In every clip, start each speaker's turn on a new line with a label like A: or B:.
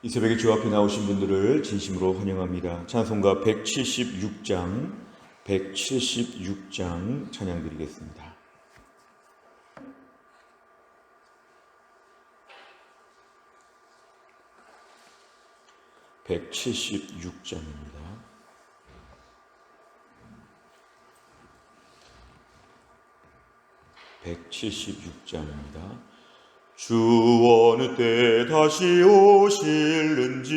A: 이 새벽에 주 앞에 나오신 분들을 진심으로 환영합니다. 찬송가 176장 찬양 드리겠습니다. 176장입니다. 주 어느 때 다시 오실는지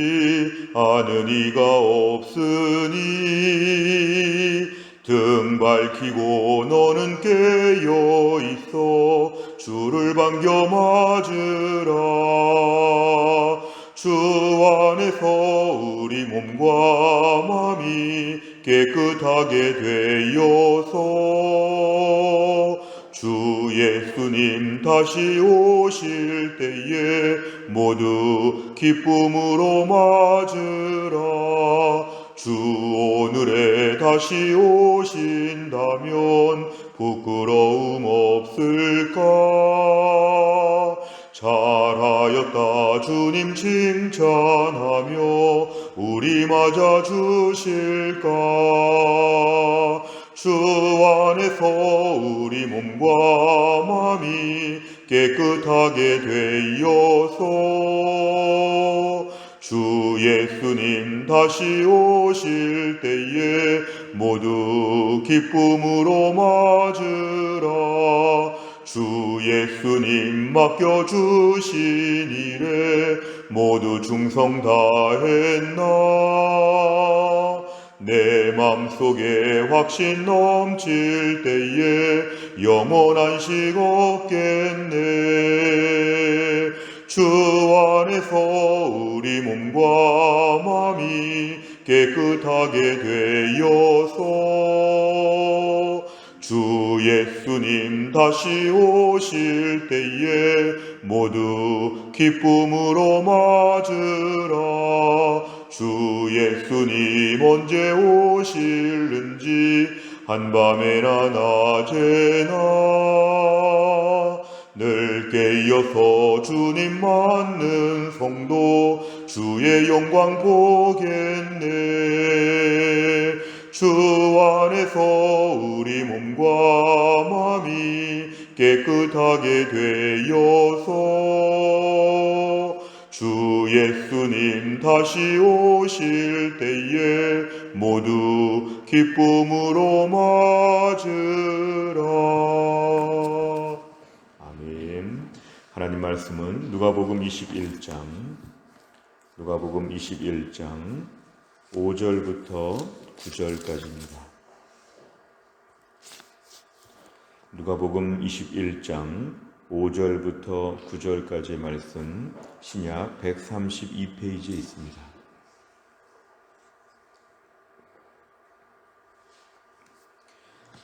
A: 아는 이가 없으니 등 밝히고 너는 깨어 있어 주를 반겨 맞으라. 주 안에서 우리 몸과 마음이 깨끗하게 되어서 주 예수님 다시 오실 때에 모두 기쁨으로 맞으라. 주 오늘에 다시 오신다면 부끄러움 없을까? 잘하였다 주님 칭찬하며 우리 맞아 주실까? 주 안에서 우리 몸과 마음이 깨끗하게 되어서 주 예수님 다시 오실 때에 모두 기쁨으로 맞으라. 주 예수님 맡겨주신 일에 모두 충성 다했나? 내 맘속에 확신 넘칠 때에 영원한 식 없겠네. 주 안에서 우리 몸과 마음이 깨끗하게 되어서 주 예수님 다시 오실 때에 모두 기쁨으로 맞으라. 주 예수님 언제 오실는지 한밤에나 낮에나 늘 깨어서 주님 맞는 성도 주의 영광 보겠네. 주 안에서 우리 몸과 마음이 깨끗하게 되어서 주 예수님 다시 오실 때에 모두 기쁨으로 맞으라. 아멘. 하나님 말씀은 누가복음 21장 5절부터 9절까지입니다. 누가복음 21장 5절부터 9절까지의 말씀 신약 132페이지에 있습니다.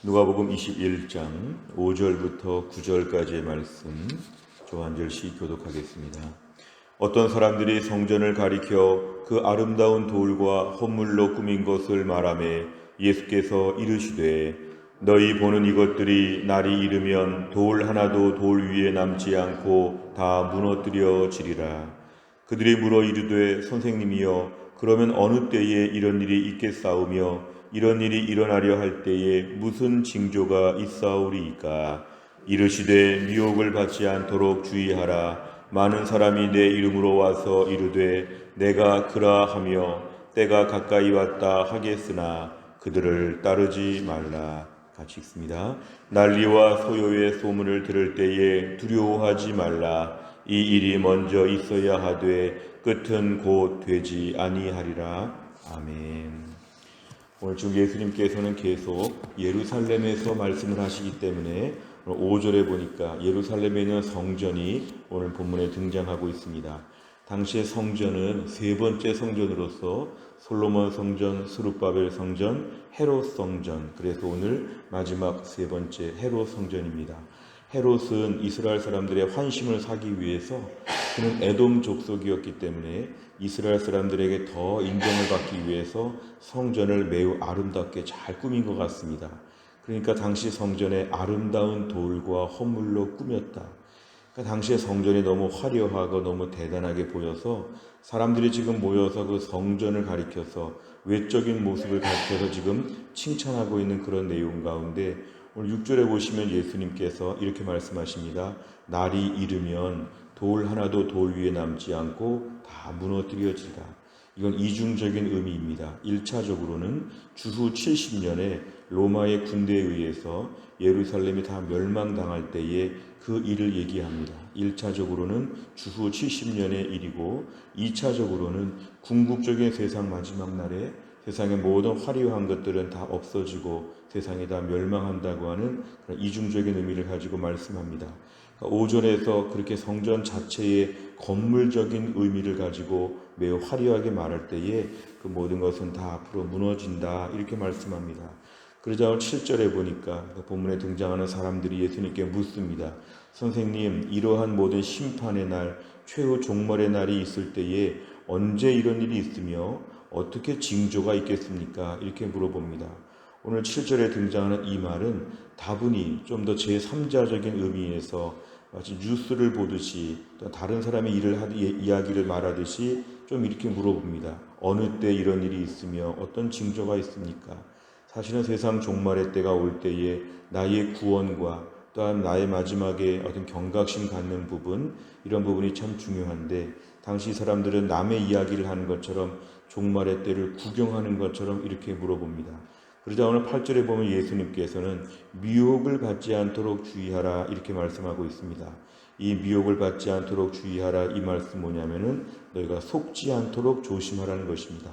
A: 누가복음 21장 5절부터 9절까지의 말씀 저 한 절씩 교독하겠습니다. 어떤 사람들이 성전을 가리켜 그 아름다운 돌과 헌물로 꾸민 것을 말하매 예수께서 이르시되 너희 보는 이것들이 날이 이르면 돌 하나도 돌 위에 남지 않고 다 무너뜨려지리라. 그들이 물어 이르되 선생님이여 그러면 어느 때에 이런 일이 있겠사오며 이런 일이 일어나려 할 때에 무슨 징조가 있사오리이까? 이르시되 미혹을 받지 않도록 주의하라. 많은 사람이 내 이름으로 와서 이르되 내가 그라 하며 때가 가까이 왔다 하겠으나 그들을 따르지 말라. 같이 읽습니다. 난리와 소요의 소문을 들을 때에 두려워하지 말라. 이 일이 먼저 있어야 하되 끝은 곧 되지 아니하리라. 아멘. 오늘 주 예수님께서는 계속 예루살렘에서 말씀을 하시기 때문에 5절에 보니까 예루살렘에 있는 성전이 오늘 본문에 등장하고 있습니다. 당시의 성전은 세 번째 성전으로서 솔로몬 성전, 스룹바벨 성전, 헤롯 성전, 그래서 오늘 마지막 세 번째 헤롯 성전입니다. 헤롯은 이스라엘 사람들의 환심을 사기 위해서 그는 에돔 족속이었기 때문에 이스라엘 사람들에게 더 인정을 받기 위해서 성전을 매우 아름답게 잘 꾸민 것 같습니다. 그러니까 당시 성전에 아름다운 돌과 헌물로 꾸몄다. 그러니까 당시에 성전이 너무 화려하고 너무 대단하게 보여서 사람들이 지금 모여서 그 성전을 가리켜서 외적인 모습을 가리켜서 지금 칭찬하고 있는 그런 내용 가운데 오늘 6절에 보시면 예수님께서 이렇게 말씀하십니다. 날이 이르면 돌 하나도 돌 위에 남지 않고 다 무너뜨려지리라. 이건 이중적인 의미입니다. 1차적으로는 주후 70년에 로마의 군대에 의해서 예루살렘이 다 멸망당할 때에 그 일을 얘기합니다. 1차적으로는 주후 70년의 일이고 2차적으로는 궁극적인 세상 마지막 날에 세상의 모든 화려한 것들은 다 없어지고 세상이 다 멸망한다고 하는 그런 이중적인 의미를 가지고 말씀합니다. 5절에서 그렇게 성전 자체의 건물적인 의미를 가지고 매우 화려하게 말할 때에 그 모든 것은 다 앞으로 무너진다 이렇게 말씀합니다. 그러자 7절에 보니까 본문에 등장하는 사람들이 예수님께 묻습니다. 선생님, 이러한 모든 심판의 날, 최후 종말의 날이 있을 때에 언제 이런 일이 있으며 어떻게 징조가 있겠습니까? 이렇게 물어봅니다. 오늘 7절에 등장하는 이 말은 다분히 좀 더 제3자적인 의미에서 마치 뉴스를 보듯이 또 다른 사람의 이야기를 말하듯이 좀 이렇게 물어봅니다. 어느 때 이런 일이 있으며 어떤 징조가 있습니까? 사실은 세상 종말의 때가 올 때에 나의 구원과 또한 나의 마지막에 어떤 경각심 갖는 부분, 이런 부분이 참 중요한데 당시 사람들은 남의 이야기를 하는 것처럼 종말의 때를 구경하는 것처럼 이렇게 물어봅니다. 그러자 오늘 8절에 보면 예수님께서는 미혹을 받지 않도록 주의하라 이렇게 말씀하고 있습니다. 이 미혹을 받지 않도록 주의하라 이 말씀 뭐냐면은 너희가 속지 않도록 조심하라는 것입니다.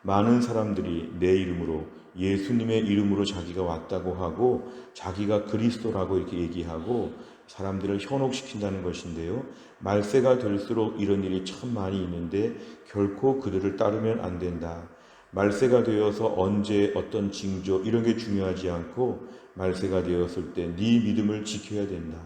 A: 많은 사람들이 내 이름으로 예수님의 이름으로 자기가 왔다고 하고 자기가 그리스도라고 이렇게 얘기하고 사람들을 현혹시킨다는 것인데요. 말세가 될수록 이런 일이 참 많이 있는데 결코 그들을 따르면 안 된다. 말세가 되어서 언제 어떤 징조 이런 게 중요하지 않고 말세가 되었을 때 네 믿음을 지켜야 된다.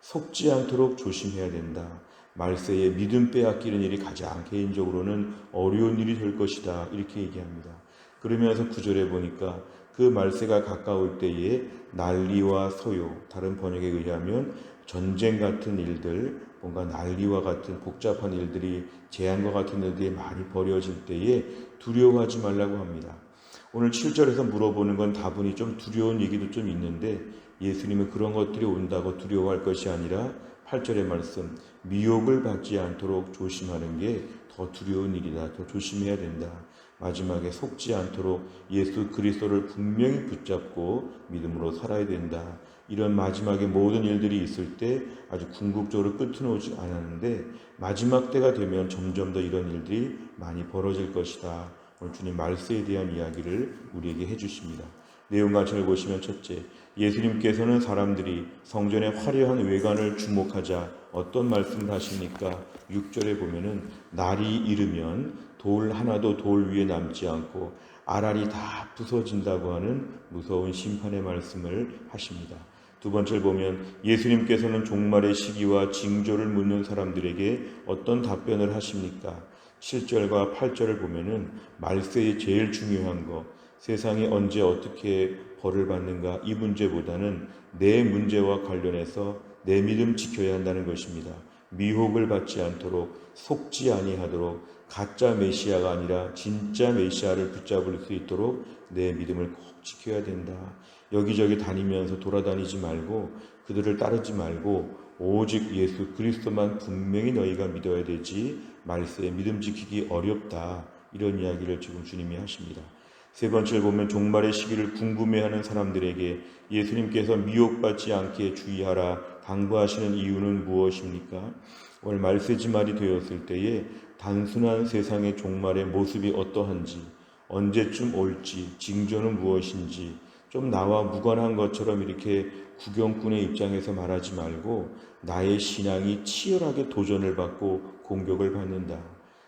A: 속지 않도록 조심해야 된다. 말세에 믿음 빼앗기는 일이 가장 개인적으로는 어려운 일이 될 것이다. 이렇게 얘기합니다. 그러면서 9절에 보니까 그 말세가 가까울 때에 난리와 소요, 다른 번역에 의하면 전쟁 같은 일들, 뭔가 난리와 같은 복잡한 일들이 재앙과 같은 일들이 많이 벌어질 때에 두려워하지 말라고 합니다. 오늘 7절에서 물어보는 건 다분히 좀 두려운 얘기도 좀 있는데 예수님은 그런 것들이 온다고 두려워할 것이 아니라 8절의 말씀, 미혹을 받지 않도록 조심하는 게 더 두려운 일이다. 더 조심해야 된다. 마지막에 속지 않도록 예수 그리스도를 분명히 붙잡고 믿음으로 살아야 된다. 이런 마지막에 모든 일들이 있을 때 아주 궁극적으로 끝은 오지 않았는데 마지막 때가 되면 점점 더 이런 일들이 많이 벌어질 것이다. 오늘 주님 말세에 대한 이야기를 우리에게 해주십니다. 내용 같이를 보시면 첫째, 예수님께서는 사람들이 성전의 화려한 외관을 주목하자 어떤 말씀을 하십니까? 6절에 보면은 날이 이르면 돌 하나도 돌 위에 남지 않고 알알이 다 부서진다고 하는 무서운 심판의 말씀을 하십니다. 두 번째를 보면 예수님께서는 종말의 시기와 징조를 묻는 사람들에게 어떤 답변을 하십니까? 7절과 8절을 보면은 말세의 제일 중요한 것, 세상이 언제 어떻게 벌을 받는가 이 문제보다는 내 문제와 관련해서 내 믿음 지켜야 한다는 것입니다. 미혹을 받지 않도록 속지 아니하도록 가짜 메시아가 아니라 진짜 메시아를 붙잡을 수 있도록 내 믿음을 꼭 지켜야 된다. 여기저기 다니면서 돌아다니지 말고 그들을 따르지 말고 오직 예수 그리스도만 분명히 너희가 믿어야 되지 말세에 믿음 지키기 어렵다. 이런 이야기를 지금 주님이 하십니다. 세 번째를 보면 종말의 시기를 궁금해하는 사람들에게 예수님께서 미혹받지 않게 주의하라 당부하시는 이유는 무엇입니까? 오늘 말세지말이 되었을 때에 단순한 세상의 종말의 모습이 어떠한지, 언제쯤 올지, 징조는 무엇인지 좀 나와 무관한 것처럼 이렇게 구경꾼의 입장에서 말하지 말고 나의 신앙이 치열하게 도전을 받고 공격을 받는다.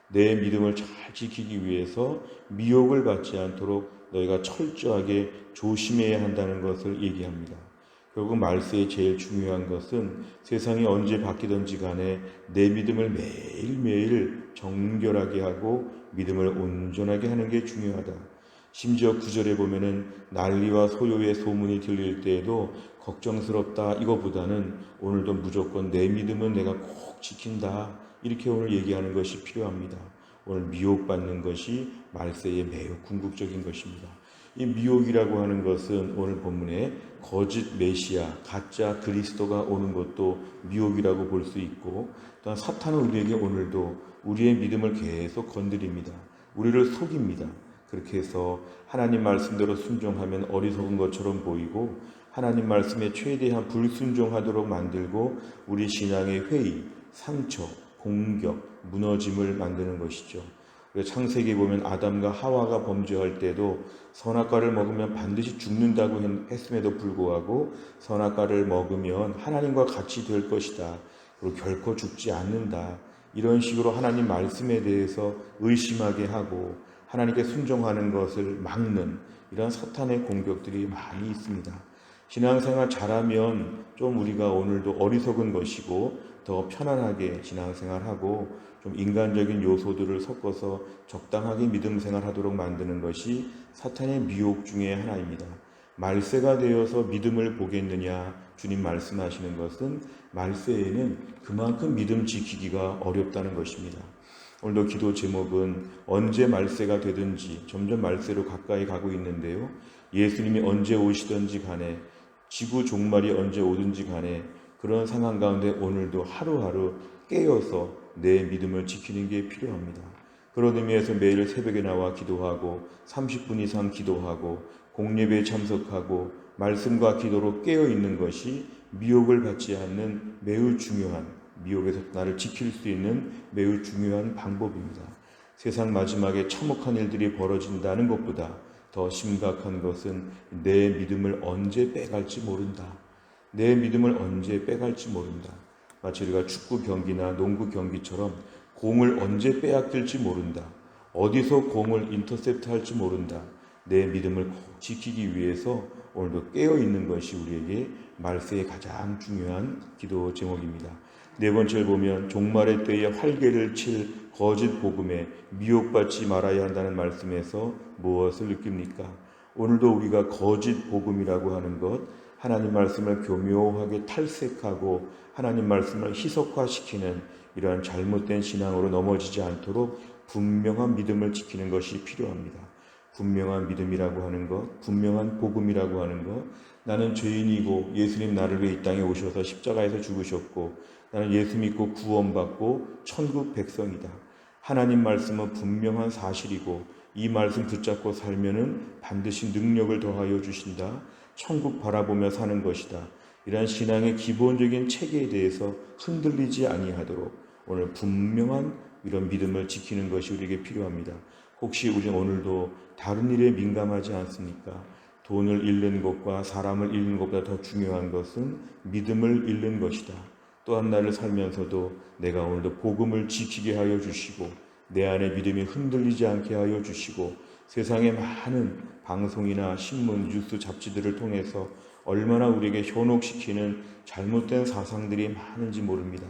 A: 내 믿음을 잘 지키기 위해서 미혹을 받지 않도록 너희가 철저하게 조심해야 한다는 것을 얘기합니다. 결국 말세의 제일 중요한 것은 세상이 언제 바뀌든지 간에 내 믿음을 매일매일 정결하게 하고 믿음을 온전하게 하는 게 중요하다. 심지어 9절에 보면은 난리와 소요의 소문이 들릴 때에도 걱정스럽다 이거보다는 오늘도 무조건 내 믿음은 내가 꼭 지킨다 이렇게 오늘 얘기하는 것이 필요합니다. 오늘 미혹받는 것이 말세에 매우 궁극적인 것입니다. 이 미혹이라고 하는 것은 오늘 본문에 거짓 메시아, 가짜 그리스도가 오는 것도 미혹이라고 볼 수 있고, 또한 사탄은 우리에게 오늘도 우리의 믿음을 계속 건드립니다. 우리를 속입니다. 그렇게 해서 하나님 말씀대로 순종하면 어리석은 것처럼 보이고, 하나님 말씀에 최대한 불순종하도록 만들고 우리 신앙의 회의, 상처, 공격, 무너짐을 만드는 것이죠. 창세기에 보면 아담과 하와가 범죄할 때도 선악과를 먹으면 반드시 죽는다고 했음에도 불구하고 선악과를 먹으면 하나님과 같이 될 것이다. 그리고 결코 죽지 않는다. 이런 식으로 하나님 말씀에 대해서 의심하게 하고 하나님께 순종하는 것을 막는 이런 사탄의 공격들이 많이 있습니다. 신앙생활 잘하면 좀 우리가 오늘도 어리석은 것이고 더 편안하게 신앙생활하고 좀 인간적인 요소들을 섞어서 적당하게 믿음 생활하도록 만드는 것이 사탄의 미혹 중에 하나입니다. 말세가 되어서 믿음을 보겠느냐 주님 말씀하시는 것은 말세에는 그만큼 믿음 지키기가 어렵다는 것입니다. 오늘도 기도 제목은 언제 말세가 되든지 점점 말세로 가까이 가고 있는데요. 예수님이 언제 오시든지 간에 지구 종말이 언제 오든지 간에 그런 상황 가운데 오늘도 하루하루 깨어서 내 믿음을 지키는 게 필요합니다. 그런 의미에서 매일 새벽에 나와 기도하고 30분 이상 기도하고 공예배에 참석하고 말씀과 기도로 깨어있는 것이 미혹을 받지 않는 매우 중요한, 미혹에서 나를 지킬 수 있는 매우 중요한 방법입니다. 세상 마지막에 참혹한 일들이 벌어진다는 것보다 더 심각한 것은 내 믿음을 언제 빼갈지 모른다. 내 믿음을 언제 빼갈지 모른다. 마치 우리가 축구 경기나 농구 경기처럼 공을 언제 빼앗길지 모른다. 어디서 공을 인터셉트 할지 모른다. 내 믿음을 꼭 지키기 위해서 오늘도 깨어있는 것이 우리에게 말세의 가장 중요한 기도 제목입니다. 네 번째를 보면 종말의 때에 활개를 칠 거짓 복음에 미혹받지 말아야 한다는 말씀에서 무엇을 느낍니까? 오늘도 우리가 거짓 복음이라고 하는 것, 하나님 말씀을 교묘하게 탈색하고 하나님 말씀을 희석화시키는 이러한 잘못된 신앙으로 넘어지지 않도록 분명한 믿음을 지키는 것이 필요합니다. 분명한 믿음이라고 하는 것, 분명한 복음이라고 하는 것, 나는 죄인이고 예수님 나를 위해 이 땅에 오셔서 십자가에서 죽으셨고 나는 예수 믿고 구원받고 천국 백성이다. 하나님 말씀은 분명한 사실이고 이 말씀 붙잡고 살면은 반드시 능력을 더하여 주신다. 천국 바라보며 사는 것이다. 이러한 신앙의 기본적인 체계에 대해서 흔들리지 아니하도록 오늘 분명한 이런 믿음을 지키는 것이 우리에게 필요합니다. 혹시 우리 오늘도 다른 일에 민감하지 않습니까? 돈을 잃는 것과 사람을 잃는 것보다 더 중요한 것은 믿음을 잃는 것이다. 또한 날을 살면서도 내가 오늘도 복음을 지키게 하여 주시고 내 안에 믿음이 흔들리지 않게 하여 주시고 세상의 많은 방송이나 신문, 뉴스, 잡지들을 통해서 얼마나 우리에게 현혹시키는 잘못된 사상들이 많은지 모릅니다.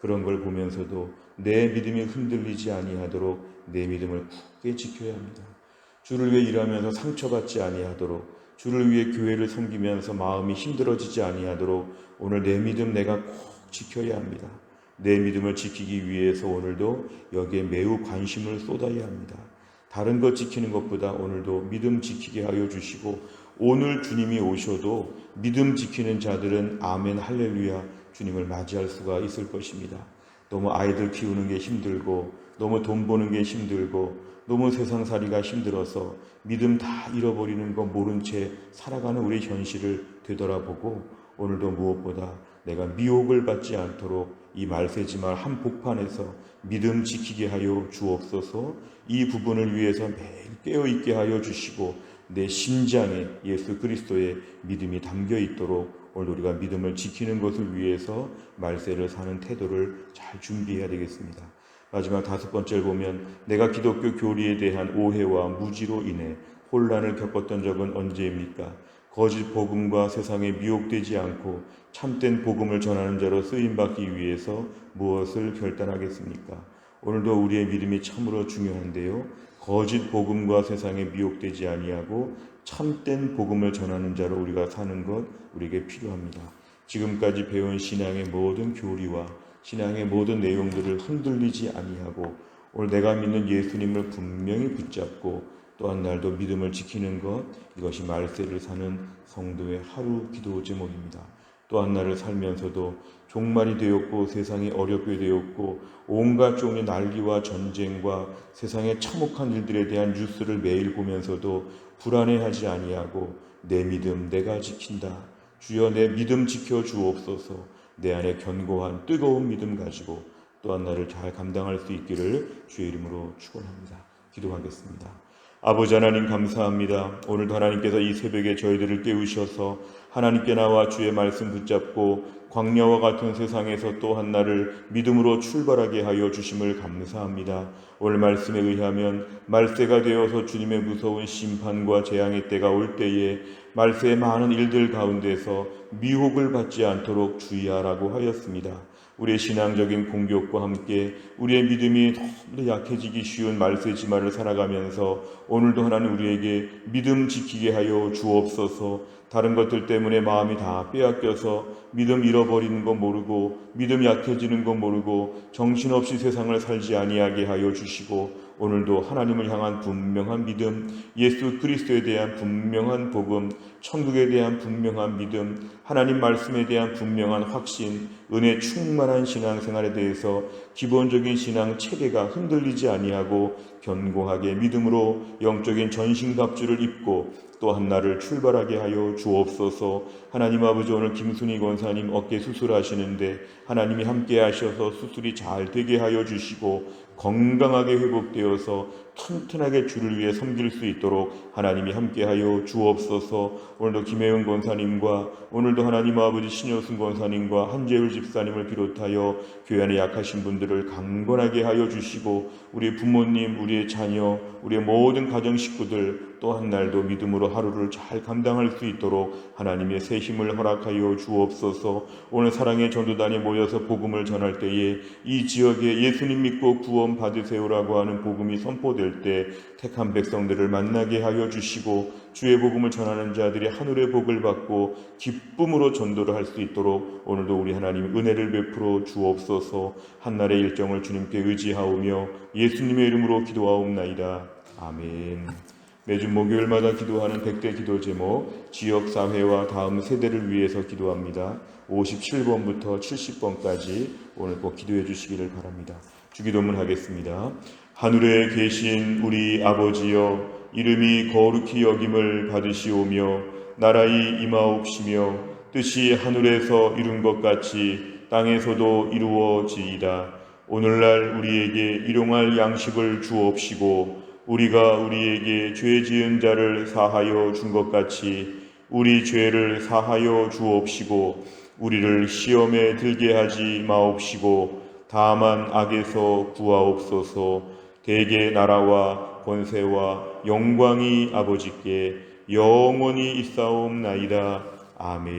A: 그런 걸 보면서도 내 믿음이 흔들리지 아니하도록 내 믿음을 굳게 지켜야 합니다. 주를 위해 일하면서 상처받지 아니하도록 주를 위해 교회를 섬기면서 마음이 힘들어지지 아니하도록 오늘 내 믿음 내가 꼭 지켜야 합니다. 내 믿음을 지키기 위해서 오늘도 여기에 매우 관심을 쏟아야 합니다. 다른 것 지키는 것보다 오늘도 믿음 지키게 하여 주시고 오늘 주님이 오셔도 믿음 지키는 자들은 아멘 할렐루야 주님을 맞이할 수가 있을 것입니다. 너무 아이들 키우는 게 힘들고 너무 돈 버는 게 힘들고 너무 세상살이가 힘들어서 믿음 다 잃어버리는 거 모른 채 살아가는 우리 현실을 되돌아보고 오늘도 무엇보다 내가 미혹을 받지 않도록 이 말세지말 한복판에서 믿음 지키게 하여 주옵소서. 이 부분을 위해서 매일 깨어있게 하여 주시고 내 심장에 예수 그리스도의 믿음이 담겨 있도록 오늘 우리가 믿음을 지키는 것을 위해서 말세를 사는 태도를 잘 준비해야 되겠습니다. 마지막 다섯 번째를 보면 내가 기독교 교리에 대한 오해와 무지로 인해 혼란을 겪었던 적은 언제입니까? 거짓 복음과 세상에 미혹되지 않고 참된 복음을 전하는 자로 쓰임받기 위해서 무엇을 결단하겠습니까? 오늘도 우리의 믿음이 참으로 중요한데요. 거짓 복음과 세상에 미혹되지 아니하고 참된 복음을 전하는 자로 우리가 사는 것 우리에게 필요합니다. 지금까지 배운 신앙의 모든 교리와 신앙의 모든 내용들을 흔들리지 아니하고 오늘 내가 믿는 예수님을 분명히 붙잡고 또한 날도 믿음을 지키는 것, 이것이 말세를 사는 성도의 하루 기도 제목입니다. 또한 날을 살면서도 종말이 되었고 세상이 어렵게 되었고 온갖 종의 난리와 전쟁과 세상의 참혹한 일들에 대한 뉴스를 매일 보면서도 불안해하지 아니하고 내 믿음 내가 지킨다. 주여 내 믿음 지켜 주옵소서. 내 안에 견고한 뜨거운 믿음 가지고 또한 날을 잘 감당할 수 있기를 주의 이름으로 축원합니다. 기도하겠습니다. 아버지 하나님 감사합니다. 오늘도 하나님께서 이 새벽에 저희들을 깨우셔서 하나님께 나와 주의 말씀 붙잡고 광야와 같은 세상에서 또 한 날을 믿음으로 출발하게 하여 주심을 감사합니다. 오늘 말씀에 의하면 말세가 되어서 주님의 무서운 심판과 재앙의 때가 올 때에 말세의 많은 일들 가운데서 미혹을 받지 않도록 주의하라고 하였습니다. 우리의 신앙적인 공격과 함께 우리의 믿음이 너무 약해지기 쉬운 말세지만을 살아가면서 오늘도 하나님 우리에게 믿음 지키게 하여 주옵소서. 다른 것들 때문에 마음이 다 빼앗겨서 믿음 잃어버리는 거 모르고 믿음 약해지는 거 모르고 정신없이 세상을 살지 아니하게 하여 주시고 오늘도 하나님을 향한 분명한 믿음, 예수 그리스도에 대한 분명한 복음, 천국에 대한 분명한 믿음, 하나님 말씀에 대한 분명한 확신, 은혜 충만한 신앙생활에 대해서 기본적인 신앙 체계가 흔들리지 아니하고 견고하게 믿음으로 영적인 전신갑주를 입고 또 한 날을 출발하게 하여 주옵소서. 하나님 아버지 오늘 김순희 권사님 어깨 수술하시는데 하나님이 함께 하셔서 수술이 잘 되게 하여 주시고 건강하게 회복되어서 튼튼하게 주를 위해 섬길 수 있도록 하나님이 함께하여 주옵소서. 오늘도 김혜은 권사님과 오늘도 하나님 아버지 신효순 권사님과 한재율 집사님을 비롯하여 교회 안에 약하신 분들을 강건하게 하여 주시고 우리 부모님, 우리의 자녀, 우리의 모든 가정 식구들 또 한 날도 믿음으로 하루를 잘 감당할 수 있도록 하나님의 새 힘을 허락하여 주옵소서. 오늘 사랑의 전도단이 모여서 복음을 전할 때에 이 지역에 예수님 믿고 구원 받으세요라고 하는 복음이 선포될 때 택한 백성들을 만나게 하여 주시고 주의 복음을 전하는 자들이 하늘의 복을 받고 기쁨으로 전도를 할 수 있도록 오늘도 우리 하나님 은혜를 베풀어 주옵소서. 한날의 일정을 주님께 의지하오며 예수님의 이름으로 기도하옵나이다. 아멘. 매주 목요일마다 기도하는 100대 기도 제목, 지역사회와 다음 세대를 위해서 기도합니다. 57번부터 70번까지 오늘 꼭 기도해 주시기를 바랍니다. 주기도문 하겠습니다. 하늘에 계신 우리 아버지여, 이름이 거룩히 여김을 받으시오며 나라의 임하옵시며 뜻이 하늘에서 이룬 것 같이 땅에서도 이루어지이다. 오늘날 우리에게 일용할 양식을 주옵시고 우리가 우리에게 죄 지은 자를 사하여 준 것 같이 우리 죄를 사하여 주옵시고 우리를 시험에 들게 하지 마옵시고 다만 악에서 구하옵소서. 대개 나라와 권세와 영광이 아버지께 영원히 있사옵나이다. 아멘.